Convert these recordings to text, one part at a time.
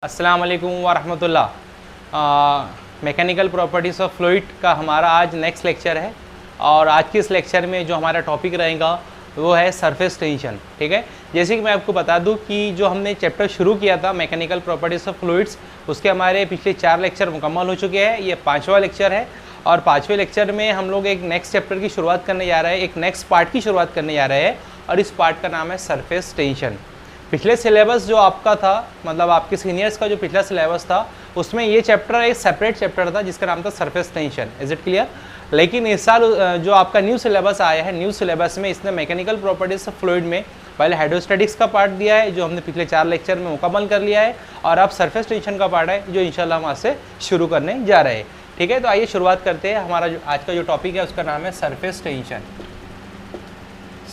अस्सलाम वालेकुम वरहमतुल्लाह। Mechanical properties of fluid का हमारा आज नेक्स्ट लेक्चर है और आज के इस लेक्चर में जो हमारा टॉपिक रहेगा वो है सरफेस टेंशन। ठीक है, जैसे कि मैं आपको बता दूं कि जो हमने चैप्टर शुरू किया था मैकेनिकल प्रॉपर्टीज़ ऑफ फ्लूइड्स, उसके हमारे पिछले 4 लेक्चर मुकम्मल हो चुके हैं। ये 5वां लेक्चर है और 5वें लेक्चर में हम लोग एक नेक्स्ट चैप्टर की शुरुआत करने जा रहे हैं, एक नेक्स्ट पार्ट की शुरुआत करने जा रहे हैं और इस पार्ट का नाम है सरफेस टेंशन। पिछले सिलेबस जो आपका था, मतलब आपके सीनियर्स का जो पिछला सिलेबस था, उसमें ये चैप्टर एक सेपरेट चैप्टर था जिसका नाम था surface tension. Is it clear? लेकिन इस साल जो आपका न्यू सिलेबस आया है, न्यू सिलेबस में इसने मैकेनिकल प्रॉपर्टीज ऑफ फ्लूइड में पहले हाइड्रोस्टैटिक्स का पार्ट दिया है जो हमने पिछले 4 लेक्चर में मुकम्मल कर लिया है और अब सरफेस टेंशन का पार्ट है जो इंशाल्लाह हम आज से शुरू करने जा रहे हैं। ठीक है, तो आइए शुरुआत करते हैं। हमारा जो आज का जो टॉपिक है उसका नाम है सरफेस टेंशन।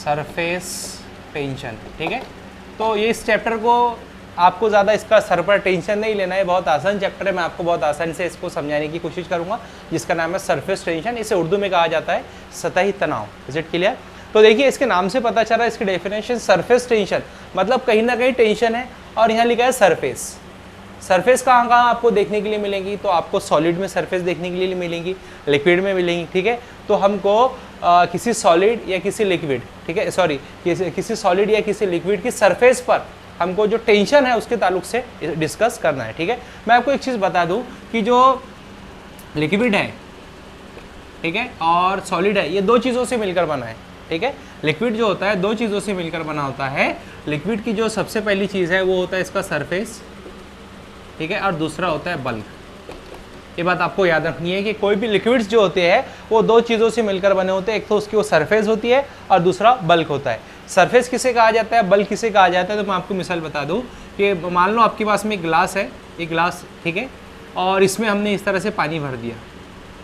सरफेस टेंशन, ठीक है। तो ये इस चैप्टर को आपको ज़्यादा इसका सर पर टेंशन नहीं लेना है, बहुत आसान चैप्टर है। मैं आपको बहुत आसानी से इसको समझाने की कोशिश करूंगा जिसका नाम है सरफेस टेंशन। इसे उर्दू में कहा जाता है सतही तनाव। Is it clear? तो देखिए, इसके नाम से पता चल रहा है, इसकी डेफिनेशन सरफेस टेंशन मतलब कहीं ना कहीं टेंशन है और यहाँ लिखा है सरफेस। सरफेस कहाँ कहाँ आपको देखने के लिए मिलेंगी? तो आपको सॉलिड में सरफेस देखने के लिए मिलेंगी, लिक्विड में मिलेंगी। ठीक है, तो हमको किसी सॉलिड या किसी लिक्विड, ठीक है, सॉरी, किसी सॉलिड या किसी लिक्विड की सरफेस पर हमको जो टेंशन है उसके ताल्लुक से डिस्कस करना है। ठीक है, मैं आपको एक चीज़ बता दूं कि जो लिक्विड है, ठीक है, और सॉलिड है, ये 2 चीज़ों से मिलकर बना है। ठीक है, लिक्विड जो होता है 2 चीज़ों से मिलकर बना होता है। लिक्विड की जो सबसे पहली चीज़ है वो होता है इसका सरफेस, ठीक है, और दूसरा होता है बल्क। ये बात आपको याद रखनी है कि कोई भी लिक्विड्स जो होते हैं वो 2 चीज़ों से मिलकर बने होते हैं। एक तो उसकी वो सरफेस होती है और दूसरा बल्क होता है। सरफेस किसे कहा जाता है, बल्क किसे कहा जाता है? तो मैं आपको मिसाल बता दूं कि मान लो आपके पास में एक ग्लास है, एक ग्लास, ठीक है, और इसमें हमने इस तरह से पानी भर दिया।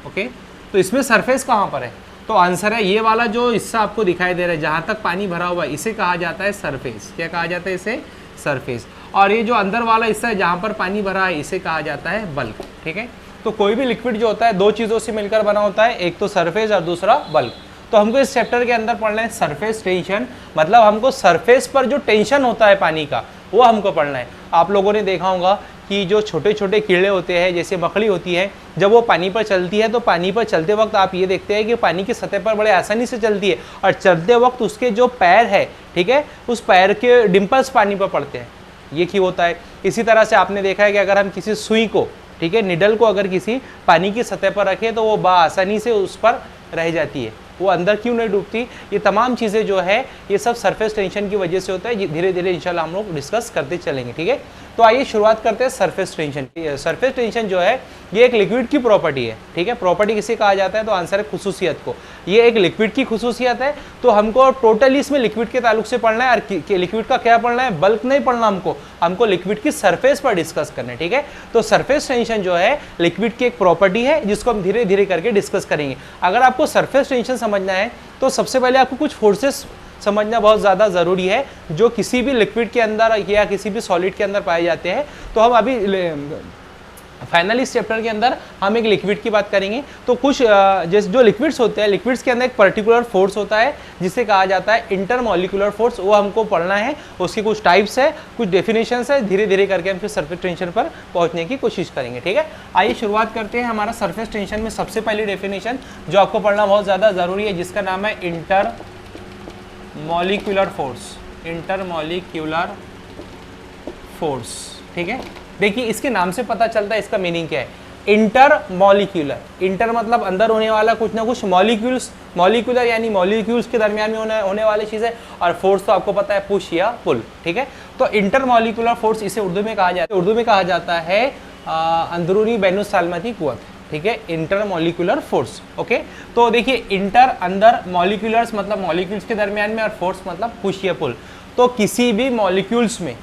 ओके, तो इसमें सरफेस कहाँ पर है? तो आंसर है ये वाला जो हिस्सा आपको दिखाई दे रहा है जहाँ तक पानी भरा हुआ है, इसे कहा जाता है सरफेस। क्या कहा जाता है इसे? सरफेस। और ये जो अंदर वाला हिस्सा है जहाँ पर पानी भरा है, इसे कहा जाता है बल्क। ठीक है, तो कोई भी लिक्विड जो होता है 2 चीज़ों से मिलकर बना होता है, एक तो सरफेस और दूसरा बल्क। तो हमको इस चैप्टर के अंदर पढ़ना है सरफेस टेंशन, मतलब हमको सरफेस पर जो टेंशन होता है पानी का वो हमको पढ़ना है। आप लोगों ने देखा होगा कि जो छोटे छोटे कीड़े होते हैं, जैसे मकड़ी होती है, जब वो पानी पर चलती है तो पानी पर चलते वक्त आप ये देखते हैं कि पानी की सतह पर बड़े आसानी से चलती है और चलते वक्त उसके जो पैर है, ठीक है, उस पैर के डिम्पल्स पानी पर पड़ते हैं। ये क्यों होता है? इसी तरह से आपने देखा है कि अगर हम किसी सुई को, ठीक है, निडल को अगर किसी पानी की सतह पर रखें तो वो आसानी से उस पर रह जाती है, वो अंदर क्यों नहीं डूबती? ये तमाम चीज़ें जो है ये सब सरफेस टेंशन की वजह से होता है। धीरे धीरे इंशाल्लाह हम लोग डिस्कस करते चलेंगे। ठीक है, तो आइए शुरुआत करते हैं सरफेस टेंशन की। सरफेस टेंशन जो है ये एक लिक्विड की प्रॉपर्टी है। ठीक है, प्रॉपर्टी किसे कहा जाता है? तो आंसर है खुसूसियत को। ये एक लिक्विड की खुसूसियत है, तो हमको टोटली इसमें लिक्विड के ताल्लुक से पढ़ना है। और लिक्विड का क्या पढ़ना है? बल्क नहीं पढ़ना हमको लिक्विड की सरफेस पर डिस्कस करना है। ठीक है, तो सरफेस टेंशन जो है लिक्विड की एक प्रॉपर्टी है जिसको हम धीरे धीरे करके डिस्कस करेंगे। अगर आपको सरफेस टेंशन समझना है तो सबसे पहले आपको कुछ फोर्सेस समझना बहुत ज़्यादा ज़रूरी है जो किसी भी लिक्विड के अंदर या किसी भी सॉलिड के अंदर पाए जाते हैं। तो हम अभी फाइनली इस चैप्टर के अंदर हम एक लिक्विड की बात करेंगे। तो कुछ जैसे जो लिक्विड्स होते हैं, लिक्विड्स के अंदर एक पर्टिकुलर फोर्स होता है जिसे कहा जाता है इंटरमॉलिक्यूलर फोर्स। वो हमको पढ़ना है, उसकी कुछ टाइप्स है, कुछ डेफिनेशंस है। धीरे धीरे करके हम फिर सरफेस टेंशन पर पहुंचने की कोशिश करेंगे। ठीक है, आइए शुरुआत करते हैं। हमारा सरफेस टेंशन में सबसे पहली डेफिनेशन जो आपको पढ़ना बहुत ज़्यादा ज़रूरी है, जिसका नाम है इंटरमॉलिक्यूलर फोर्स। इंटरमॉलिक्यूलर फोर्स, ठीक है। देखिए, इसके नाम से पता चलता है इसका मीनिंग क्या है। इंटर मॉलिक्यूलर, इंटर मतलब अंदर होने वाला कुछ ना कुछ, मॉलिक्यूल्स, मॉलिक्यूलर यानी मॉलिक्यूल्स के दरमियान में होने वाली चीज़ है, और फोर्स तो आपको पता है पुश या पुल। ठीक है, तो इंटर मॉलिक्यूलर फोर्स इसे उर्दू में कहा जाता है अंदरूनी बैनुस्सालमती कुव्वत। ठीक है, इंटर मॉलिक्यूलर फोर्स। ओके, तो देखिए, इंटर अंदर, मॉलिक्यूलर्स मतलब मॉलिक्यूल्स के दरमियान में, और फोर्स मतलब पुश या पुल। तो किसी भी मॉलिक्यूल्स में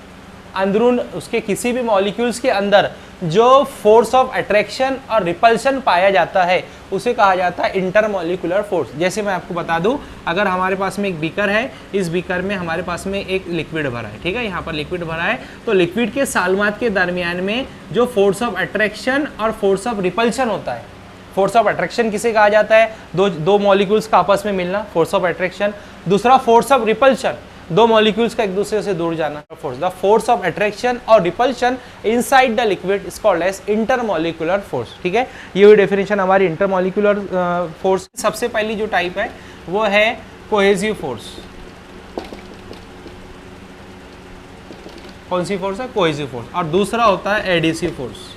अंदरून, उसके किसी भी मॉलिक्यूल्स के अंदर जो फोर्स ऑफ अट्रैक्शन और रिपल्शन पाया जाता है उसे कहा जाता है इंटरमॉलिक्यूलर फोर्स। जैसे मैं आपको बता दूं, अगर हमारे पास में एक बीकर है, इस बीकर में हमारे पास में एक लिक्विड भरा है, ठीक है, यहाँ पर लिक्विड भरा है, तो लिक्विड के सालमात के दरमियान में जो फोर्स ऑफ अट्रैक्शन और फोर्स ऑफ रिपल्शन होता है, फोर्स ऑफ अट्रैक्शन किसे कहा जाता है? दो मॉलिक्यूल्स का आपस में मिलना, फोर्स ऑफ अट्रैक्शन। दूसरा फोर्स ऑफ रिपल्शन, दो मॉलिक्यूल्स का एक दूसरे से दूर जाना। Force, the force of attraction और repulsion inside the liquid is called as intermolecular force. ठीक है, ये हुई डेफिनेशन हमारी इंटरमॉलिक्यूलर फोर्स। सबसे पहली जो टाइप है वो है कोहेसिव फोर्स। कौन सी फोर्स है? Cohesive force. और दूसरा होता है एडिसिव फोर्स।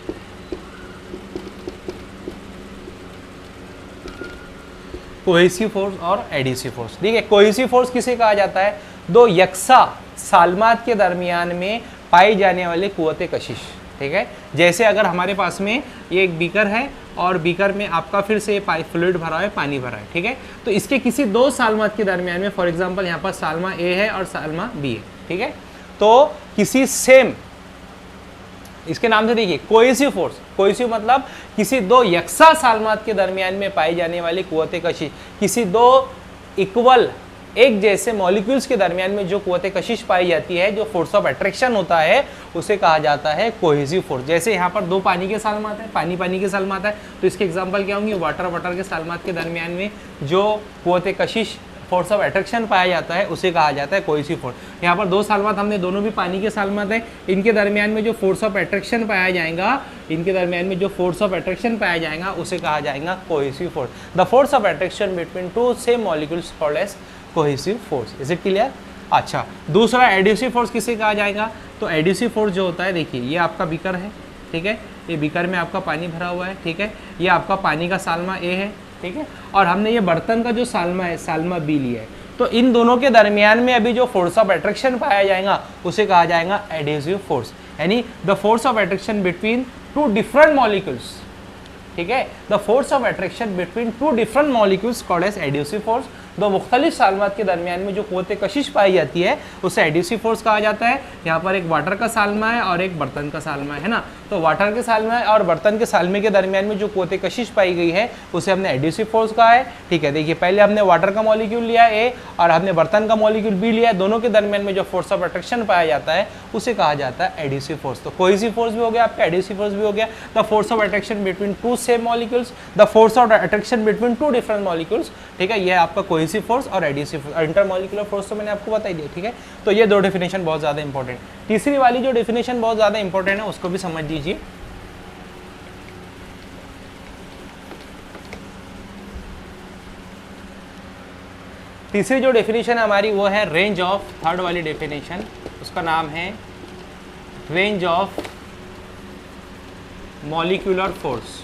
कोहेसिव फोर्स और एडिसिव फोर्स। ठीक है, कोहेसिव फोर्स किसे कहा जाता है? दो यकसा सालमात के दरमियान में पाई जाने वाले कुव्वते कशिश। ठीक है, जैसे अगर हमारे पास में ये एक बीकर है और बीकर में आपका फिर से फ्लूइड भरा है, पानी भरा है। ठीक है, तो इसके किसी दो सालमात के दरमियान में, फॉर एग्जांपल यहाँ पर सालमा ए है और सालमा बी है। ठीक है, तो किसी सेम, इसके नाम से देखिए कोहेसिव फोर्स। कोहेसिव मतलब किसी दो यकसा सालमात के दरमियान में पाई जाने वाली कुव्वते कशिश, किसी दो इक्वल एक जैसे मॉलिक्यूल्स के दरमियान में जो कुव्वते कशिश पाई जाती है, जो फोर्स ऑफ अट्रैक्शन होता है, उसे कहा जाता है कोहेसिव फोर्स। जैसे यहाँ पर दो पानी के सालमात है, पानी पानी के सालमात है, तो इसके एग्जांपल क्या होंगे? वाटर वाटर के सालमात के दरमियान में जो कुव्वते कशिश फोर्स ऑफ अट्रैक्शन पाया जाता है, उसे कहा जाता है कोहेसिव फोर्स। यहाँ पर दो सालमात, हमने दोनों भी पानी के सालमात है, इनके दरमियान में जो फोर्स ऑफ अट्रैक्शन पाया जाएगा, इनके दरमियान में जो फोर्स ऑफ अट्रैक्शन पाया जाएगा, उसे कहा जाएगा cohesive force. The force of attraction between two same molecules called as cohesive force. Is it clear? अच्छा, दूसरा एडिसिव फोर्स किसे कहा जाएगा? तो एडिसिव फोर्स जो होता है, देखिए ये आपका बीकर है। ठीक है, ये बीकर में आपका पानी भरा हुआ है। ठीक है, ये आपका पानी का सालमा ए है। ठीक है, और हमने ये बर्तन का जो सालमा है, सालमा बी लिया है। तो इन दोनों के दरमियान में अभी जो फोर्स ऑफ अट्रैक्शन पाया जाएगा, उसे कहा जाएगा एडिसिव फोर्स, यानी the force of attraction between two different molecules. ठीक है, the force of attraction between two different molecules called as adhesive force. दो मुख्तलिफ सालमात के दरमियान में जो कुव्वते कशिश पाई जाती है, उसे एडिसिव फोर्स कहा जाता है। यहाँ पर एक वाटर का सालमा है और एक बर्तन का सालमा है ना, तो वाटर के सालमा और बर्तन के सालमे के दरमियान में जो कुव्वते कशिश पाई गई है, उसे हमने एडिसिव फोर्स कहा है। ठीक है, देखिए पहले हमने वाटर का मॉलिक्यूल लिया ए और हमने बर्तन का मॉलिक्यूल बी लिया, दोनों के दरमियान में जो फोर्स ऑफ अट्रैक्शन पाया जाता है, उसे कहा जाता है एडिसिव फोर्स। तो कोहेसिव फोर्स भी हो गया आपका, एडिसिव फोर्स भी हो गया। The force of attraction between two same molecules, the force of attraction between two different molecules. ठीक है, यह आपका कोहेसिव फोर्स और एडिसिव इंटरमॉलिक्यूलर फोर्स तो मैंने आपको बता ही दिया। ठीक है, तो ये दो डेफिनेशन बहुत ज्यादा इंपॉर्टेंट। तीसरी वाली जो डेफिनेशन बहुत ज्यादा इंपॉर्टेंट है, उसको भी समझ लीजिए। तीसरी जो डेफिनेशन है हमारी, वो है रेंज ऑफ, थर्ड वाली डेफिनेशन, उसका नाम है रेंज ऑफ मॉलिक्यूलर फोर्स।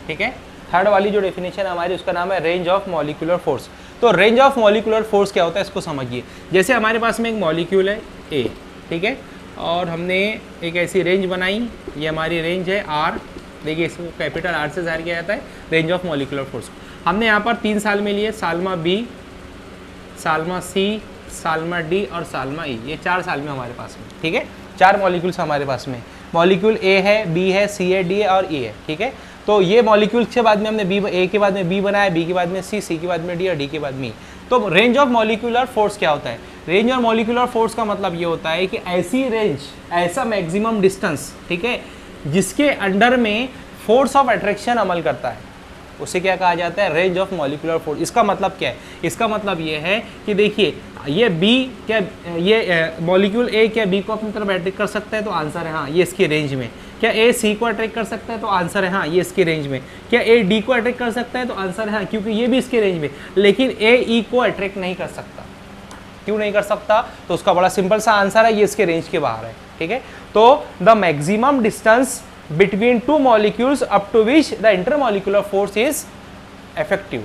ठीक है, थर्ड वाली जो डेफिनेशन हमारी, उसका नाम है रेंज ऑफ मॉलिक्यूलर फोर्स। तो रेंज ऑफ मॉलिक्यूलर फोर्स क्या होता है, इसको समझिए। जैसे हमारे पास में एक मॉलिक्यूल है ए, ठीक है, और हमने एक ऐसी रेंज बनाई, ये हमारी रेंज है आर। देखिए इसको कैपिटल आर से जाहिर किया जाता है रेंज ऑफ मॉलिक्यूलर फोर्स। हमने यहाँ पर 3 साल में लिए, सालमा बी, सालमा सी, सालमा डी और सालमा ई। ये 4 साल में हमारे पास में। ठीक है, 4 मॉलिक्यूल्स हमारे पास में। मॉलिक्यूल ए है, बी है, सी है, डी है और ई है। ठीक है, तो ये मॉलिक्यूल्स के बाद में हमने बी, ए के बाद में बी बनाया, बी के बाद में सी, सी के बाद में डी और डी के बाद में ई। तो रेंज ऑफ मॉलिक्यूलर फोर्स क्या होता है? रेंज ऑफ मॉलिक्यूलर फोर्स का मतलब ये होता है कि ऐसी रेंज, ऐसा मैक्सिमम डिस्टेंस, ठीक है, जिसके अंडर में फोर्स ऑफ अट्रैक्शन अमल करता है, उसे क्या कहा जाता है? Range of molecular force. इसका मतलब क्या है? इसका मतलब ये है कि देखिए ये बी क्या, ये मॉलिक्यूल ए क्या बी को अपनी तरफ अट्रैक्ट कर सकता है? तो आंसर है हाँ, ये इसकी रेंज में। क्या ए सी को अट्रैक्ट कर सकता है? तो आंसर है हाँ, ये इसकी रेंज में। क्या ए डी को अट्रैक्ट कर सकता है? तो आंसर है हाँ, क्योंकि ये भी इसकी रेंज में। लेकिन ए ई को अट्रैक्ट नहीं कर सकता। क्यों नहीं कर सकता? तो उसका बड़ा सिंपल सा आंसर है, ये इसके रेंज के बाहर है। ठीक है, तो the maximum distance between two molecules up to which the intermolecular force is effective।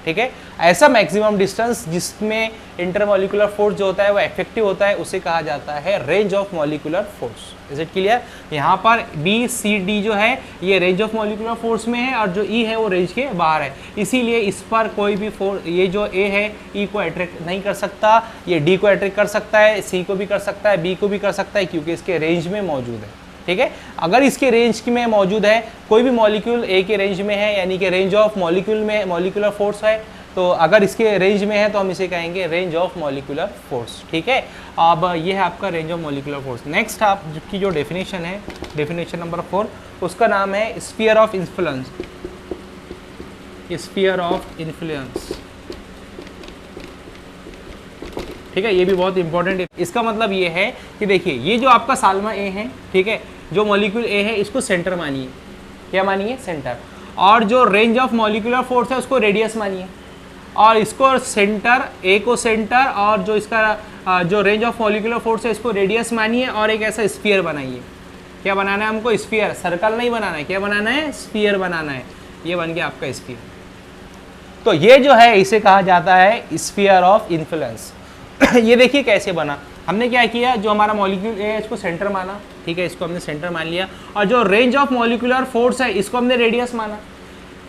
ठीक है, ऐसा मैक्सिमम डिस्टेंस जिसमें इंटरमोलिकुलर फोर्स जो होता है वो इफेक्टिव होता है, उसे कहा जाता है range of molecular force. Is it clear? यहाँ पर बी सी डी जो है ये रेंज ऑफ मॉलिक्यूलर फोर्स में है और जो ई है वो रेंज के बाहर है। इसीलिए इस पर कोई भी फोर्स, ये जो ए है ई को अट्रैक्ट नहीं कर सकता, ये डी को अट्रैक्ट कर सकता है, सी को भी कर सकता है, बी को भी कर सकता है, क्योंकि इसके रेंज में मौजूद है। ठीक है, अगर इसके रेंज में मौजूद है, कोई भी मॉलिक्यूल ए के रेंज में है, यानी कि रेंज ऑफ मॉलिक्यूल में मॉलिक्यूलर फोर्स है, तो अगर इसके रेंज में है तो हम इसे कहेंगे रेंज ऑफ मॉलिक्यूलर फोर्स। ठीक है, अब ये है आपका range of molecular force. Next आपकी जो डेफिनेशन है, डेफिनेशन नंबर 4, उसका नाम है sphere of influence. Sphere of influence. ठीक है, ये भी बहुत इंपॉर्टेंट है। इसका मतलब ये है कि देखिए ये जो आपका साल्मा ए है, ठीक है, जो मॉलिक्यूल ए है इसको सेंटर मानिए, क्या मानिए, सेंटर, और जो रेंज ऑफ मॉलिक्यूलर फोर्स है उसको रेडियस मानिए, और इसको सेंटर, ए को सेंटर, और जो इसका जो रेंज ऑफ मॉलिक्यूलर फोर्स है इसको रेडियस मानिए, और एक ऐसा स्फीयर बनाइए। क्या बनाना है हमको, स्फीयर, सर्कल नहीं बनाना है, क्या बनाना है, स्फीयर बनाना है। ये बन गया आपका स्फीयर। तो ये जो है इसे कहा जाता है स्फीयर ऑफ इन्फ्लुएंस। ये देखिए कैसे बना, हमने क्या किया, जो हमारा मॉलिक्यूल है इसको सेंटर माना, ठीक है, इसको हमने सेंटर मान लिया, और जो रेंज ऑफ मॉलिक्यूलर फोर्स है इसको हमने रेडियस माना,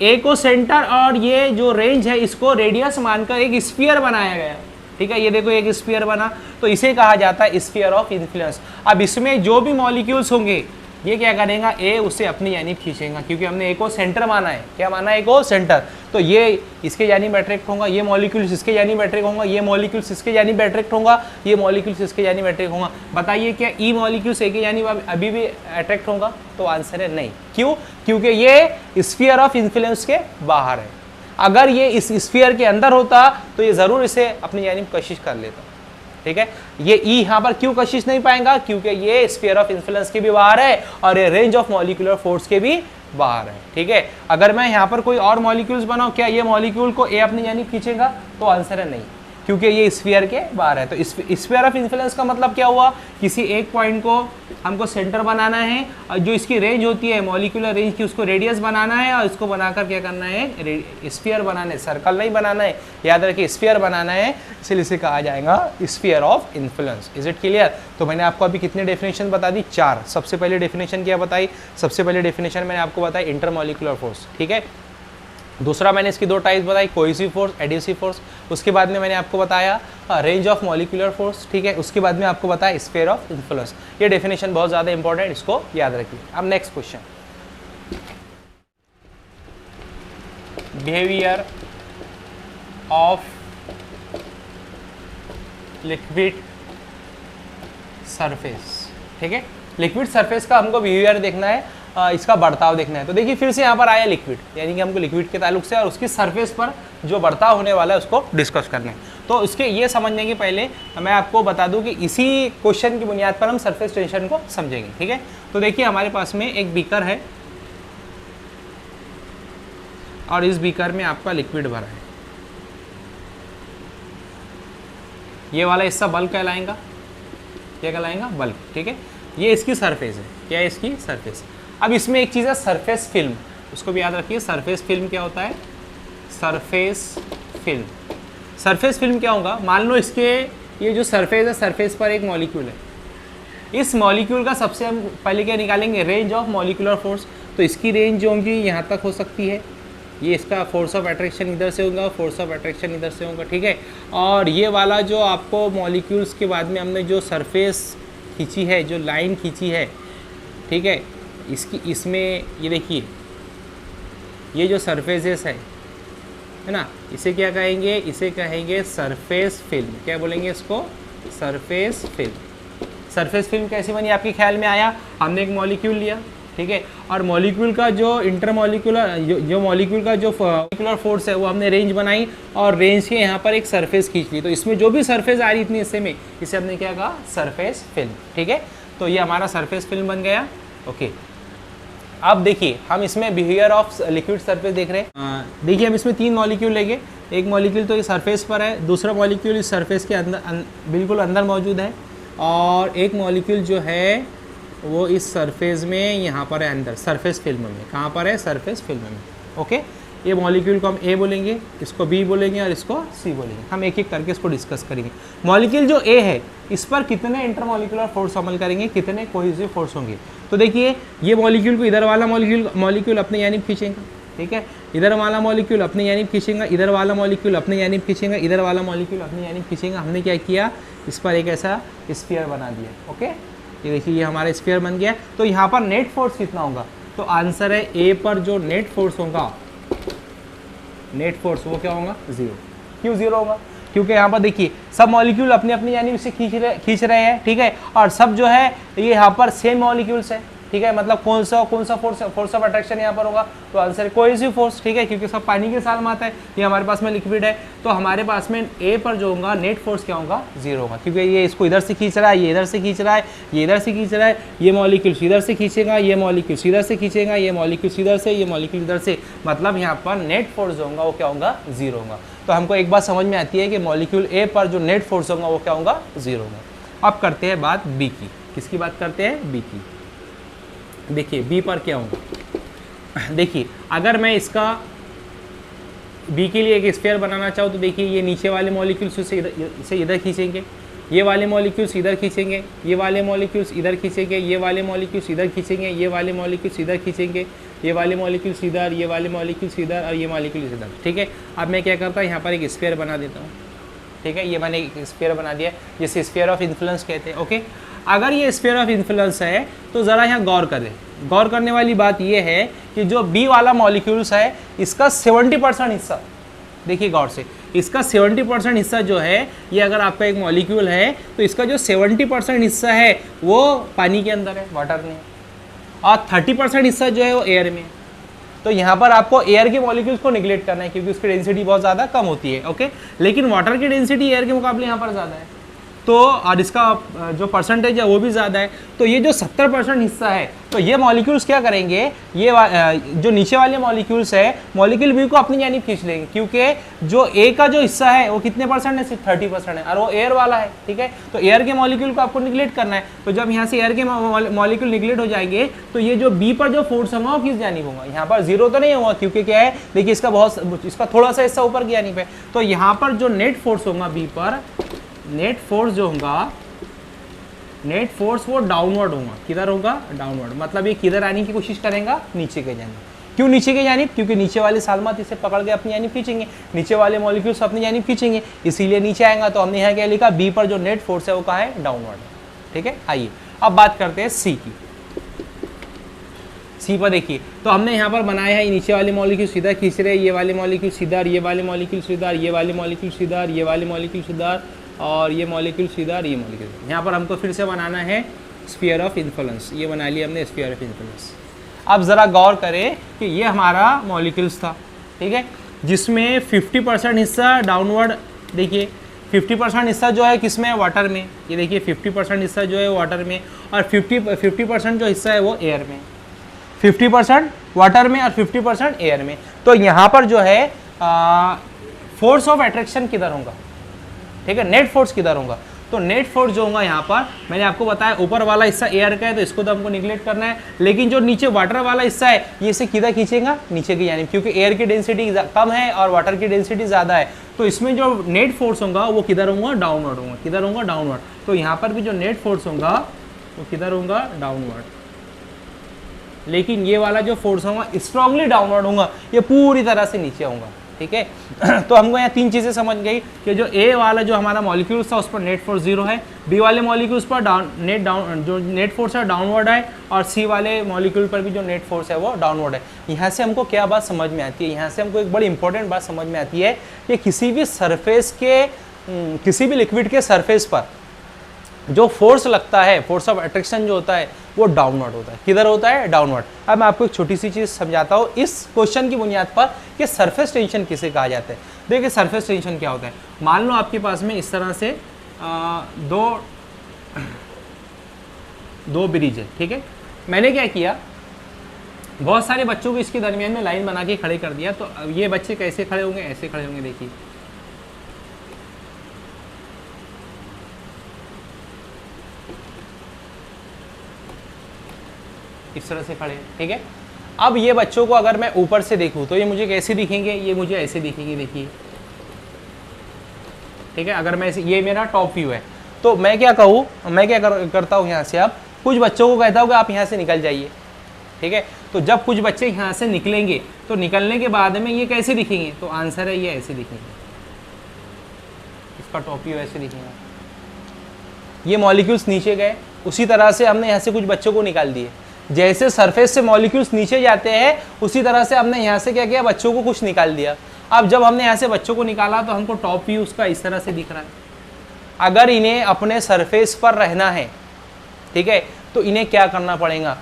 ए को सेंटर और ये जो रेंज है इसको रेडियस मानकर एक स्फीयर बनाया गया, ठीक है, ये देखो एक स्फीयर बना। तो इसे कहा जाता है स्फीयर ऑफ इन्फ्लुएंस। अब इसमें जो भी मॉलिक्यूल्स होंगे ये क्या करेगा, ए उसे अपनी जानिब खींचेगा, क्योंकि हमने ए को सेंटर माना है, क्या माना है, ए को सेंटर, तो ये इसके जानिब अट्रैक्ट होगा, ये मॉलिक्यूल्स इसके जानिब अट्रैक्ट होगा, ये मॉलिक्यूल्स इसके जानिब अट्रैक्ट होगा, ये मॉलिक्यूल्स इसके जानिब अट्रैक्ट होगा। बताइए क्या ई मॉलिक्यूल्स ए के जानिब अभी भी अट्रैक्ट होगा, तो आंसर है नहीं। क्यों, क्योंकि ये स्फीयर ऑफ इन्फ्लुएंस के बाहर है। अगर ये इस स्फीयर के अंदर होता तो ये ज़रूर इसे अपनी जानिब कशिश कर लेता, ठीक है। ये ई यहाँ पर क्यों कशिश नहीं पाएगा, क्योंकि ये स्फीयर ऑफ इन्फ्लुएंस के भी बाहर है और ये रेंज ऑफ मॉलिक्यूलर फोर्स के भी बाहर है, ठीक है। अगर मैं यहाँ पर कोई और मॉलिक्यूल्स बनाऊँ, क्या ये मॉलिक्यूल को ए अपनी जानिब खींचेगा, तो आंसर है नहीं, क्योंकि ये स्फीयर के बाहर है। तो स्फीयर ऑफ इन्फ्लुएंस का मतलब क्या हुआ, किसी एक पॉइंट को हमको सेंटर बनाना है, और जो इसकी रेंज होती है मॉलिक्यूलर रेंज की उसको रेडियस बनाना है, और इसको बनाकर क्या करना है, स्फीयर बनाना है, सर्कल नहीं बनाना है, याद रखिए स्फीयर बनाना है, इसलिए इसे कहा जाएगा sphere of influence. Is it clear. तो मैंने आपको अभी कितने डेफिनेशन बता दी, 4। सबसे पहले डेफिनेशन क्या बताई, सबसे पहले डेफिनेशन मैंने आपको बताई इंटरमॉलिक्यूलर फोर्स, ठीक है। दूसरा मैंने इसकी 2 टाइप्स बताई, कोहेसिव फोर्स, एडिसिव फोर्स। उसके बाद में मैंने आपको बताया रेंज ऑफ मॉलिक्यूलर फोर्स, ठीक है। उसके बाद में आपको बताया स्फीयर ऑफ इन्फ्लुएंस। ये डेफिनेशन बहुत ज़्यादा इंपॉर्टेंट, इसको याद रखिए। अब next question, behaviour of liquid surface, ठीक है। लिक्विड सरफेस का हमको बिहेवियर देखना है, इसका बर्ताव देखना है। तो देखिए फिर से यहाँ पर आया लिक्विड, यानी कि हमको लिक्विड के ताल्लुक से और उसकी सरफेस पर जो बर्ताव होने वाला है उसको डिस्कस करना है। तो इसके ये समझने के पहले मैं आपको बता दूं कि इसी क्वेश्चन की बुनियाद पर हम सरफेस टेंशन को समझेंगे, ठीक है। तो देखिए हमारे पास में एक बीकर है और इस बीकर में आपका लिक्विड भरा है, ये वाला हिस्सा बल्क कहलाएगा, क्या कहलाएगा, बल्क, ठीक है। ये इसकी सरफेस है, क्या है इसकी सरफेस। अब इसमें एक चीज़ है सरफेस फिल्म, उसको भी याद रखिए। सरफेस फिल्म क्या होता है, सरफेस फिल्म। सरफेस फिल्म क्या होगा, मान लो इसके ये जो सरफेस है, सरफेस पर एक मॉलिक्यूल है, इस मॉलिक्यूल का सबसे हम पहले क्या निकालेंगे, रेंज ऑफ मॉलिक्यूलर फोर्स। तो इसकी रेंज जो होगी यहाँ तक हो सकती है, ये इसका फोर्स ऑफ अट्रैक्शन इधर से होगा, फोर्स ऑफ अट्रैक्शन इधर से होगा, ठीक है। और ये वाला जो आपको मॉलिक्यूल्स के बाद में हमने जो सरफेस खींची है, जो लाइन खींची है, ठीक है, इसमें ये देखिए ये जो सरफेसेस है ना, इसे क्या कहेंगे, इसे कहेंगे सरफेस फिल्म। क्या बोलेंगे इसको, सरफेस फिल्म। सरफेस फिल्म कैसी बनी आपके ख्याल में आया, हमने एक मॉलिक्यूल लिया, ठीक है, और मॉलिक्यूल का जो इंटरमॉलिक्यूलर जो मॉलिक्यूल का जो मॉलिक्यूलर फोर्स है वो हमने रेंज बनाई और रेंज के यहाँ पर एक सरफेस खींच ली। तो इसमें जो भी सरफेस आ रही इतनी हिस्से में, इसे हमने क्या कहा, सरफेस फिल्म, ठीक है। तो ये हमारा सरफेस फिल्म बन गया, ओके। अब देखिए हम इसमें बिहेवियर ऑफ लिक्विड सरफेस देख रहे हैं। देखिए हम इसमें 3 मॉलिक्यूल लेंगे, एक मॉलिक्यूल तो ये सरफेस पर है, दूसरा मॉलिक्यूल इस सरफेस के अंदर बिल्कुल अंदर मौजूद है, और एक मॉलिक्यूल जो है वो इस सरफेस में यहाँ पर है अंदर, सरफेस फिल्म में। कहाँ पर है, सरफेस फिल्म में, ओके। ये मॉलिक्यूल को हम ए बोलेंगे, इसको बी बोलेंगे और इसको सी बोलेंगे। हम एक एक करके इसको डिस्कस करेंगे। मॉलिक्यूल जो ए है इस पर कितने इंटरमॉलिक्यूलर फोर्स अमल करेंगे, कितने कोहेसिव फोर्स होंगे। तो देखिए ये मॉलिक्यूल को इधर वाला मॉलिक्यूल अपने यानी खींचेगा, ठीक है, इधर वाला मॉलिक्यूल अपने यानी खींचेगा, इधर वाला मॉलिक्यूल अपने यानी खींचेगा, इधर वाला मॉलिक्यूल अपने यानी खींचेगा। हमने क्या किया, इस पर एक ऐसा स्फीयर बना दिया, ओके। ये देखिए ये हमारा स्फीयर बन गया। तो यहाँ पर नेट फोर्स कितना होगा, तो आंसर है ए पर जो नेट फोर्स होगा, नेट फोर्स वो क्या होगा, 0। क्यों 0 होगा, क्योंकि यहाँ पर देखिए सब मॉलिक्यूल अपने अपनी यानी से खींच रहे हैं, ठीक है, और सब जो है ये यहाँ पर सेम मॉलिक्यूल्स है, ठीक है, मतलब कौन सा फोर्स ऑफ अट्रैक्शन यहाँ पर होगा, तो आंसर है कोहेसिव फोर्स, ठीक है, क्योंकि सब पानी के साथ में आता है, ये हमारे पास में लिक्विड है, तो हमारे पास में ए पर जो होगा नेट फोर्स क्या होगा, 0 होगा, क्योंकि ये इसको इधर से खींच रहा है, ये इधर से खींच रहा है, ये इधर से खींच रहा है, ये मॉलिक्यूल इधर से खींचेगा, ये मॉलिक्यूल इधर से खींचेगा, ये मॉलिक्यूल इधर से, ये मॉलिक्यूल इधर से, मतलब यहाँ पर नेट फोर्स जो होगा वो क्या होगा, 0 होगा। तो हमको एक बात समझ में आती है कि मॉलिक्यूल ए पर जो नेट फोर्स होगा वो क्या होगा, 0 होगा। अब करते हैं बात बी की, किसकी बात करते हैं, बी की। देखिए बी पर क्या होगा, देखिए अगर मैं इसका बी के लिए एक स्फीयर बनाना चाहूँ तो देखिए ये नीचे वाले मॉलिक्यूल्स से इधर खींचेंगे, ये वाले मॉलिक्यूल्स इधर खींचेंगे, ये वाले मॉलिक्यूल्स इधर खींचेंगे, ये वाले मॉलिक्यूल्स इधर खींचेंगे, ये वाले मॉलिक्यूल्स इधर खींचेंगे, ये वाले मॉलिक्यूल्स इधर, ये वाले मॉलिक्यूल्स इधर और ये मॉलिक्यूल्स इधर, ठीक है। अब मैं क्या करता हूँ, यहाँ पर एक स्फीयर बना देता हूँ, ठीक है, ये मैंने एक स्फीयर बना दिया जिसे स्फीयर ऑफ इन्फ्लुएंस कहते हैं, ओके। अगर ये स्फीयर ऑफ इन्फ्लुएंस है तो ज़रा यहाँ गौर करें, गौर करने वाली बात ये है कि जो बी वाला मॉलिक्यूल्स है इसका 70% हिस्सा, देखिए गौर से, इसका 70% हिस्सा जो है ये अगर आपका एक मॉलिक्यूल है तो इसका जो 70% हिस्सा है वो पानी के अंदर है, वाटर में, और 30% हिस्सा जो है वो एयर में। तो यहाँ पर आपको एयर के मॉलिक्यूल्स को निगलेक्ट करना है क्योंकि उसकी डेंसिटी बहुत ज़्यादा कम होती है, ओके। लेकिन वाटर की डेंसिटी एयर के मुकाबले यहाँ पर ज़्यादा है, तो और इसका जो परसेंटेज है वो भी ज़्यादा है। तो ये जो 70% हिस्सा है तो ये मॉलिक्यूल्स क्या करेंगे, ये जो नीचे वाले मॉलिक्यूल्स है मॉलिक्यूल बी को अपनी जानिब खींच लेंगे, क्योंकि जो ए का जो हिस्सा है वो कितने परसेंट है, सिर्फ 30% है, और वो एयर वाला है, ठीक है। तो एयर के मॉलिक्यूल को आपको निगलेक्ट करना है, तो जब यहाँ से एयर के मॉलिक्यूल निगलेक्ट हो जाएंगे तो ये जो बी पर जो फोर्स होगा वो किस जानिब होगा, यहाँ पर 0 तो नहीं होगा, क्योंकि क्या है, देखिए इसका थोड़ा सा हिस्सा ऊपर की जानिब है। तो यहाँ पर जो नेट फोर्स होगा बी पर, नेट फोर्स जो होगा, नेट फोर्स वो डाउनवर्ड होगा, किधर होगा, डाउनवर्ड, मतलब ये किधर आने की कोशिश करेगा, नीचे के जानिब। क्यों नीचे के जानिब, क्योंकि नीचे वाले सालमात इसे पकड़ के अपनी जानिब खींचेंगे, नीचे वाले मॉलिक्यूल्स अपनी जानिब खींचेंगे, इसीलिए नीचे आएगा। तो हमने यहाँ क्या लिखा, बी पर जो नेट फोर्स है वो कहाँ है, डाउनवर्ड, ठीक है। आइए अब बात करते हैं सी की। सी पर देखिए, तो हमने यहाँ पर बनाया है, नीचे वाले मॉलिक्यूल सीधा खींच रहे हैं, ये वाले मॉलिक्यूल सीधा, ये वाले मॉलिक्यूल सीधा, ये वाले मॉलिक्यूल सीधा, ये वाले मॉलिक्यूल सीधा, और ये मॉलिक्यूल सीधा और ये मॉलिक्यूल। यहाँ पर हमको फिर से बनाना है स्फीयर ऑफ इन्फ्लुएंस, ये बना लिया हमने स्फीयर ऑफ इन्फ्लुएंस। अब ज़रा गौर करें कि ये हमारा मॉलिक्यूल्स था, ठीक है, जिसमें 50% हिस्सा डाउनवर्ड, देखिए 50% हिस्सा जो है किसमें है, वाटर में, ये देखिए 50% हिस्सा जो है वाटर में, और 50% जो हिस्सा है वो एयर में, 50% वाटर में और 50% एयर में। तो यहाँ पर जो है फोर्स ऑफ अट्रैक्शन किधर होगा, ठीक है, नेट फोर्स किधर होगा, तो नेट फोर्स जो होगा यहाँ पर मैंने आपको बताया ऊपर वाला हिस्सा एयर का है तो इसको तो हमको निगलेक्ट करना है, लेकिन जो नीचे वाटर वाला हिस्सा है ये इसे किधर खींचेगा, नीचे की यानी, क्योंकि एयर की डेंसिटी कम है और वाटर की डेंसिटी ज़्यादा है, तो इसमें जो नेट फोर्स होगा वो किधर होगा, डाउनवर्ड होगा, किधर होगा, डाउनवर्ड। तो यहाँ पर भी जो नेट फोर्स होगा वो किधर होगा, डाउनवर्ड, लेकिन ये वाला जो फोर्स होगा स्ट्रांगली डाउनवर्ड होगा, ये पूरी तरह से नीचे होगा, ठीक है। तो हमको यहाँ तीन चीज़ें समझ गई कि जो ए वाला जो हमारा मॉलिक्यूल्स था उस पर नेट फोर्स 0 है, बी वाले मॉलिक्यूल्स पर जो नेट फोर्स है डाउनवर्ड है, और सी वाले मॉलिक्यूल पर भी जो नेट फोर्स है वो डाउनवर्ड है। यहाँ से हमको क्या बात समझ में आती है, यहाँ से हमको एक बड़ी इंपॉर्टेंट बात समझ में आती है कि किसी भी सरफेस के, किसी भी लिक्विड के सरफेस पर जो फोर्स लगता है, फोर्स ऑफ अट्रैक्शन जो होता है वो डाउनवर्ड होता है, किधर होता है, डाउनवर्ड। अब मैं आपको एक छोटी सी चीज़ समझाता हूँ इस क्वेश्चन की बुनियाद पर कि सरफेस टेंशन किसे कहा जाता है। देखिए सरफेस टेंशन क्या होता है, मान लो आपके पास में इस तरह से दो ब्रिज है, ठीक है। मैंने क्या किया, बहुत सारे बच्चों को इसके दरमियान में लाइन बना के खड़े कर दिया, तो ये बच्चे कैसे खड़े होंगे, ऐसे खड़े होंगे, देखिए इस तरह से खड़े, ठीक है। अब ये बच्चों को अगर मैं ऊपर से देखूं तो ये मुझे कैसे दिखेंगे, ये मुझे ऐसे दिखेंगे, देखिए, ठीक है। अगर मैं ये मेरा टॉप व्यू है तो मैं क्या कहूँ, मैं क्या करता हूँ, यहाँ से अब कुछ बच्चों को कहता हूँ कि आप यहाँ से निकल जाइए, ठीक है। तो जब कुछ बच्चे यहाँ से निकलेंगे तो निकलने के बाद में ये कैसे दिखेंगे, तो आंसर है ये ऐसे दिखेंगे, इसका टॉप व्यू ऐसे दिखेगा। ये मॉलिक्यूल्स नीचे गए, उसी तरह से हमने यहाँ से कुछ बच्चों को निकाल दिए, जैसे सरफेस से मॉलिक्यूल्स नीचे जाते हैं उसी तरह से हमने यहाँ से क्या किया, बच्चों को कुछ निकाल दिया। अब जब हमने यहाँ से बच्चों को निकाला तो हमको टॉप व्यू उसका इस तरह से दिख रहा है। अगर इन्हें अपने सरफेस पर रहना है, ठीक है, तो इन्हें क्या करना पड़ेगा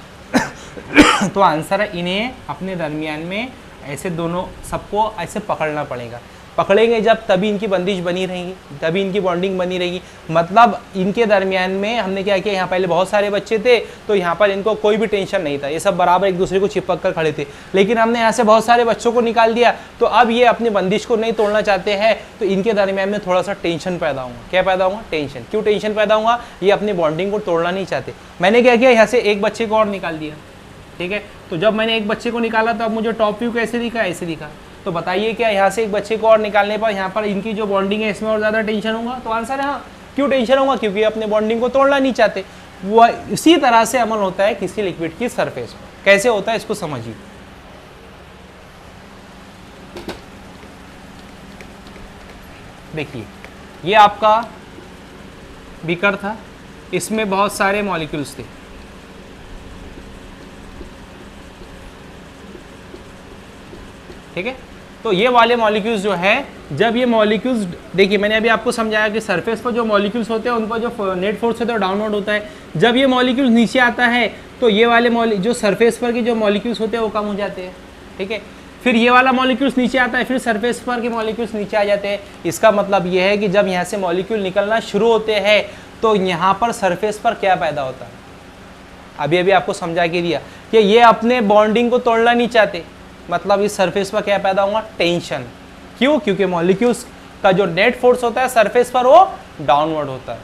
तो आंसर है इन्हें अपने दरमियान में ऐसे दोनों सबको ऐसे पकड़ना पड़ेगा। पकड़ेंगे जब तभी इनकी बंदिश बनी रहेगी, तभी इनकी बॉन्डिंग बनी रहेगी। मतलब इनके दरमियान में हमने क्या किया, यहाँ पहले बहुत सारे बच्चे थे तो यहाँ पर इनको कोई भी टेंशन नहीं था, ये सब बराबर एक दूसरे को चिपक कर खड़े थे। लेकिन हमने यहाँ से बहुत सारे बच्चों को निकाल दिया तो अब ये अपनी बंदिश को नहीं तोड़ना चाहते हैं, तो इनके दरमियान में थोड़ा सा टेंशन पैदा होगा। क्या पैदा होगा? टेंशन। क्यों टेंशन पैदा होगा? ये अपनी बॉन्डिंग को तोड़ना नहीं चाहते। मैंने क्या किया, यहाँ से एक बच्चे को और निकाल दिया, ठीक है। तो जब मैंने एक बच्चे को निकाला तो अब मुझे टॉप व्यू कैसे दिखा? ऐसे दिखा। तो बताइए क्या यहाँ से एक बच्चे को और निकालने पर यहाँ पर इनकी जो बॉन्डिंग है इसमें और ज़्यादा टेंशन होगा? तो आंसर है हाँ। क्यों टेंशन होगा? क्योंकि अपने बॉन्डिंग को तोड़ना नहीं चाहते। वो इसी तरह से अमल होता है किसी लिक्विड की सरफेस पर। कैसे होता है इसको समझिए। देखिए ये आपका बीकर था, इसमें बहुत सारे मॉलिक्यूल्स थे, ठीक है। तो ये वाले मॉलिक्यूल्स जो है, जब ये मॉलिक्यूल्स, देखिए मैंने अभी आपको समझाया कि सरफेस पर जो मॉलिक्यूल्स होते हैं उन पर जो नेट फोर्स होता है डाउनवर्ड होता है। जब ये मॉलिक्यूल्स नीचे आता है तो ये वाले जो सरफेस पर के जो मॉलिक्यूल्स होते हैं वो कम हो जाते हैं, ठीक है। फिर ये वाला मॉलिक्यूल्स नीचे आता है, फिर सरफेस पर के मॉलिक्यूल्स नीचे आ जाते हैं। इसका मतलब ये है कि जब यहाँ से मॉलिक्यूल निकलना शुरू होते हैं तो यहाँ पर सरफेस पर क्या पैदा होता है, अभी अभी आपको समझा के दिया कि ये अपने बॉन्डिंग को तोड़ना नहीं चाहते। मतलब इस सरफेस पर क्या पैदा होगा? टेंशन। क्यों? क्योंकि मॉलिक्यूल्स का जो नेट फोर्स होता है सरफेस पर वो डाउनवर्ड होता है।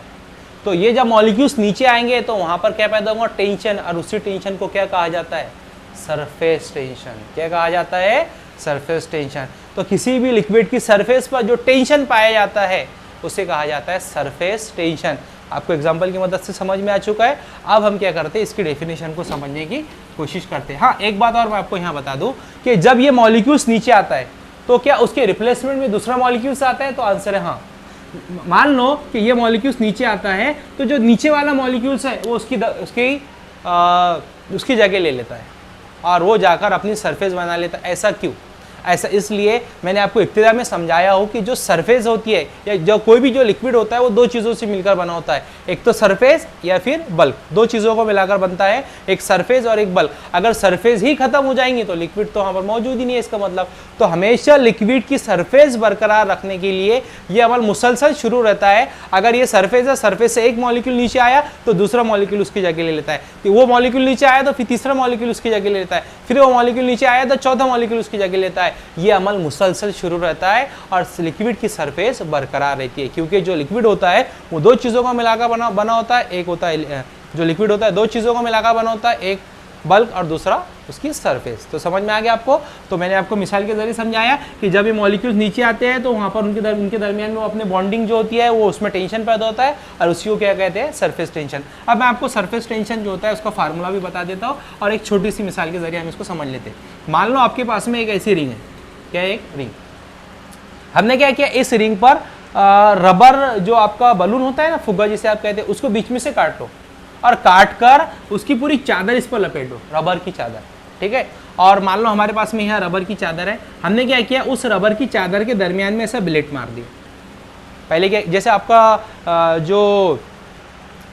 तो ये जब मॉलिक्यूल्स नीचे आएंगे तो वहां पर क्या पैदा होगा? टेंशन। और उसी टेंशन को क्या कहा जाता है? Surface tension. क्या कहा जाता है? Surface tension. तो किसी भी लिक्विड की सरफेस पर जो टेंशन पाया जाता है उसे कहा जाता है सरफेस टेंशन। आपको एग्जाम्पल की मदद से समझ में आ चुका है। अब हम क्या करते हैं, इसकी डेफिनेशन को समझने की कोशिश करते हैं। हाँ, एक बात और मैं आपको यहाँ बता दूं कि जब ये मॉलिक्यूल्स नीचे आता है तो क्या उसके रिप्लेसमेंट में दूसरा मॉलिक्यूल्स आता है? तो आंसर है हाँ। मान लो कि ये मॉलिक्यूल्स नीचे आता है तो जो नीचे वाला मॉलिक्यूल्स है वो उसकी जगह ले लेता है और वो जाकर अपनी सरफेस बना लेता है। ऐसा क्यों? ऐसा इसलिए मैंने आपको इब्तिदा में समझाया हो कि जो सरफेस होती है या जो कोई भी जो लिक्विड होता है वो दो चीज़ों से मिलकर बना होता है, एक तो सरफेस या फिर बल्क। दो चीज़ों को मिलाकर बनता है, एक सरफेस और एक बल्क। अगर सरफेस ही खत्म हो जाएंगी तो लिक्विड तो वहाँ पर मौजूद ही नहीं है। इसका मतलब तो हमेशा लिक्विड की सरफेस बरकरार रखने के लिए ये अमल मुसलसल शुरू रहता है। अगर ये सरफेस है, सरफेस से एक मॉलिक्यूल नीचे आया तो दूसरा मॉलिक्यूल उसकी जगह ले लेता है, तो वो मॉलिक्यूल नीचे आया तो फिर तीसरा मॉलिक्यूल उसकी जगह ले लेता है, फिर वो मॉलिक्यूल नीचे आया तो चौथा मॉलिक्यूल उसकी जगह लेता है। ये अमल मुसलसल शुरू रहता है और लिक्विड की सरफेस बरकरार रहती है, क्योंकि जो लिक्विड होता है वो दो चीज़ों का मिलाकर बना होता है। एक होता है जो लिक्विड होता है दो चीज़ों का मिलाकर बना होता है, एक बल्क और दूसरा उसकी सरफेस। तो समझ में आ गया आपको? तो मैंने आपको मिसाल के जरिए समझाया कि जब ये मॉलिक्यूल्स नीचे आते हैं तो वहाँ पर उनके दरमियान में वो अपने बॉन्डिंग जो होती है वो उसमें टेंशन पैदा होता है और उसी को क्या कहते हैं? Surface tension. अब मैं आपको सरफेस टेंशन जो होता है उसका फार्मूला भी बता देता हूँ और एक छोटी सी मिसाल के जरिए हम इसको समझ लेते हैं। मान लो आपके पास में एक ऐसी रिंग है, क्या एक रिंग, हमने क्या किया, इस रिंग पर रबर जो आपका बलून होता है ना, फुग्गा जिसे आप कहते हैं, उसको बीच में से काट लो और काट कर उसकी पूरी चादर इस पर लपेट दो, रबर की चादर, ठीक है। और मान लो हमारे पास में यहाँ रबर की चादर है, हमने क्या किया, उस रबर की चादर के दरमियान में ऐसा ब्लेड मार दिया। पहले क्या, जैसे आपका जो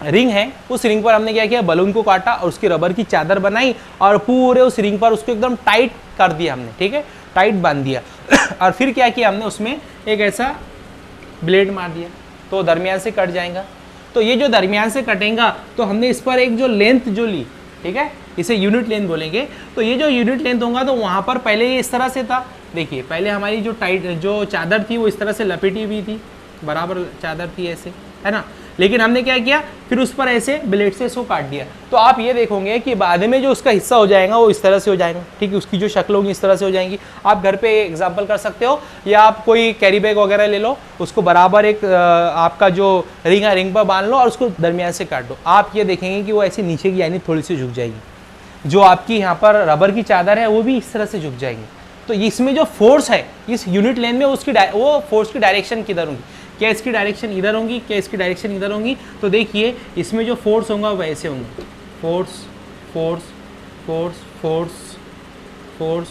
रिंग है उस रिंग पर हमने क्या किया, बलून को काटा और उसकी रबर की चादर बनाई और पूरे उस रिंग पर उसको एकदम टाइट कर दिया हमने, ठीक है, टाइट बांध दिया। और फिर क्या किया हमने, उसमें एक ऐसा ब्लेड मार दिया तो दरमियान से कट जाएगा। तो ये जो दरमियान से कटेगा तो हमने इस पर एक जो लेंथ जो ली, ठीक है, इसे यूनिट लेंथ बोलेंगे। तो ये जो यूनिट लेंथ होगा तो वहाँ पर पहले ये इस तरह से था, देखिए पहले हमारी जो चादर थी वो इस तरह से लपेटी हुई थी, बराबर चादर थी ऐसे, है ना। लेकिन हमने क्या किया, फिर उस पर ऐसे ब्लेड से इसको काट दिया। तो आप ये देखोगे कि बाद में जो उसका हिस्सा हो जाएगा वो इस तरह से हो जाएगा, ठीक है, उसकी जो शक्ल होगी इस तरह से हो जाएंगी। आप घर पे एग्जांपल कर सकते हो, या आप कोई कैरी बैग वगैरह ले लो, उसको बराबर एक आपका जो रिंग है रिंग पर बांध लो और उसको दरमियान से काट दो। आप ये देखेंगे कि वो ऐसे नीचे की यानी थोड़ी सी झुक जाएगी। जो आपकी यहाँ पर रबर की चादर है वो भी इस तरह से झुक जाएगी। तो इसमें जो फोर्स है इस यूनिट लेंथ में उसकी वो फोर्स की डायरेक्शन किधर होगी, क्या इसकी डायरेक्शन इधर होंगी, क्या इसकी डायरेक्शन इधर होंगी। तो देखिए इसमें जो फोर्स होगा वो ऐसे होंगे, force force force force force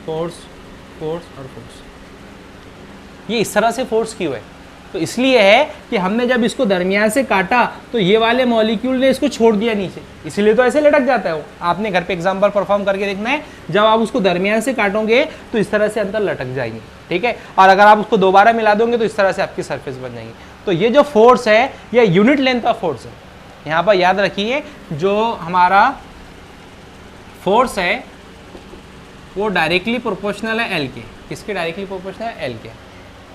force force और फोर्स। ये इस तरह से फोर्स क्यों है, तो इसलिए है कि हमने जब इसको दरमियान से काटा तो ये वाले मॉलिक्यूल ने इसको छोड़ दिया नीचे, इसलिए तो ऐसे लटक जाता है वो। आपने घर पे एग्जांपल परफॉर्म करके देखना है, जब आप उसको दरमियान से काटोगे तो इस तरह से अंदर लटक जाएंगे, ठीक है। और अगर आप उसको दोबारा मिला दोगे तो इस तरह से आपकी सरफेस बन जाएंगी। तो ये जो फोर्स है ये यूनिट लेंथ का फोर्स है। यहाँ पर याद रखिए जो हमारा फोर्स है वो डायरेक्टली प्रोपोर्शनल है एल के। किसके डायरेक्टली प्रोपोर्शनल है? एल के।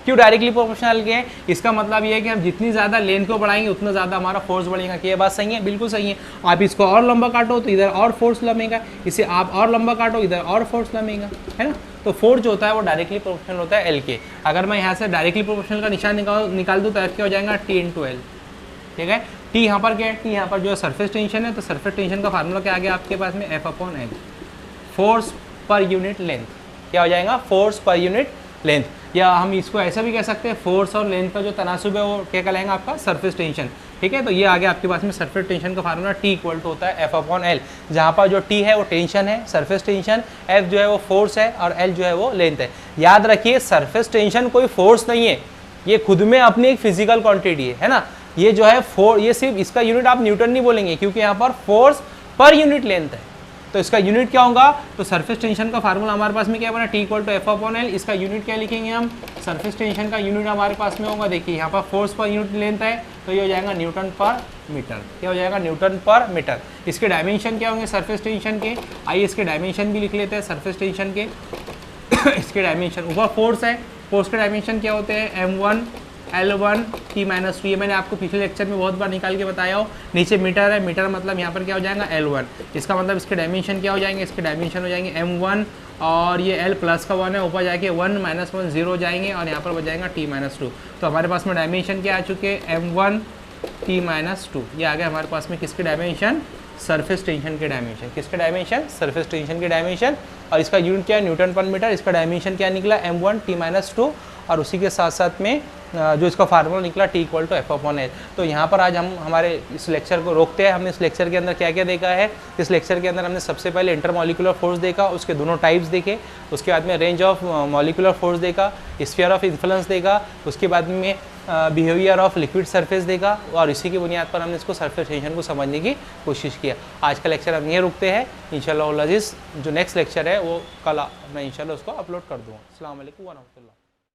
क्यों डायरेक्टली प्रोपोर्शनल के? इसका मतलब ये है कि हम जितनी ज़्यादा लेंथ को बढ़ाएंगे उतना ज़्यादा हमारा फोर्स बढ़ेगा। कि ये बात सही है? बिल्कुल सही है। आप इसको और लंबा काटो तो इधर और फोर्स लगेगा, इसे आप और लंबा काटो इधर और फोर्स लगेगा, है ना। तो फोर्स जो होता है वो डायरेक्टली प्रोपोर्शनल होता है एल के। अगर मैं यहाँ से डायरेक्टली प्रोपोर्शनल का निशान निकाल दूँ तो एफ क्या हो जाएगा? टी इंटू एल, ठीक है। टी यहाँ पर क्या है? टी यहाँ पर जो है सरफेस टेंशन है, तो सरफेस टेंशन का फार्मूला क्या आ गया आपके पास में? F upon L, force per unit length. क्या हो जाएगा? Force per unit length. या हम इसको ऐसा भी कह सकते हैं, फोर्स और लेंथ का जो तनासुब है वो क्या कहलाएगा? आपका सरफेस टेंशन, ठीक है। तो ये आ गया आपके पास में सरफेस टेंशन का फार्मूला, टी इक्वल टू होता है एफ अपॉन एल, जहाँ पर जो टी है वो टेंशन है, सरफेस टेंशन, एफ जो है वो फोर्स है और एल जो है वो लेंथ है। याद रखिए सरफेस टेंशन कोई फोर्स नहीं है, ये खुद में अपनी एक फिजिकल क्वांटिटी है ना। ये जो है ये सिर्फ इसका यूनिट आप न्यूटन नहीं बोलेंगे क्योंकि यहाँ पर फोर्स पर यूनिट लेंथ है, तो इसका यूनिट क्या होगा? तो सरफेस टेंशन का फार्मूला हमारे पास में क्या बना? T equal to F upon L. इसका यूनिट क्या लिखेंगे हम? सरफेस टेंशन का यूनिट हमारे पास में होगा, देखिए यहाँ पर फोर्स पर यूनिट लेंथ है तो ये हो जाएगा न्यूटन पर मीटर। क्या हो जाएगा? न्यूटन पर मीटर। इसके डायमेंशन क्या होंगे सरफेस टेंशन के? आइए इसके डायमेंशन भी लिख लेते हैं सरफेस टेंशन के। इसके डायमेंशन, ऊपर फोर्स है, फोर्स के डायमेंशन क्या होते हैं? m1 L1 T-2। ये मैंने आपको पिछले लेक्चर में बहुत बार निकाल के बताया हो। नीचे मीटर है, मीटर मतलब यहाँ पर क्या हो जाएगा? L1। इसका मतलब इसके डायमेंशन क्या हो जाएंगे? इसके डायमेंशन हो जाएंगे m1 और ये L प्लस का 1 है, ऊपर जाके 1 - 1 0 जाएंगे और यहाँ पर बच जाएगा T-2। तो हमारे पास में डायमेंशन क्या आ चुके हैं? m1 T-2। ये आ गया हमारे पास में किसके डायमेंशन? सरफेस टेंशन के डायमेंशन। किसके डायमेंशन? सरफेस टेंशन के डायमेंशन। और इसका यूनिट क्या है? न्यूटन पर मीटर। इसका डायमेंशन क्या निकला? m1 T-2। और उसी के साथ साथ में जो इसका फार्मूला निकला T equal to F upon L. तो यहाँ पर आज हम हमारे इस लेक्चर को रोकते हैं। हमने इस लेक्चर के अंदर क्या क्या देखा है? इस लेक्चर के अंदर हमने सबसे पहले इंटरमॉलिक्यूलर फोर्स देखा, उसके दोनों टाइप्स देखे, उसके बाद में रेंज ऑफ मॉलिक्यूलर फोर्स देखा, स्फीयर ऑफ इन्फ्लुएंस देखा, उसके बाद में बिहेवियर ऑफ लिक्विड सरफेस देखा, और इसी की बुनियाद पर हमने इसको सरफेस टेंशन को समझने की कोशिश किया। आज का लेक्चर हम ये रुकते हैं। इंशाल्लाह जो नेक्स्ट लेक्चर है वो कल मैं इंशाल्लाह उसको अपलोड कर दूँगा। अस्सलाम वालेकुम व रहमतुल्लाह।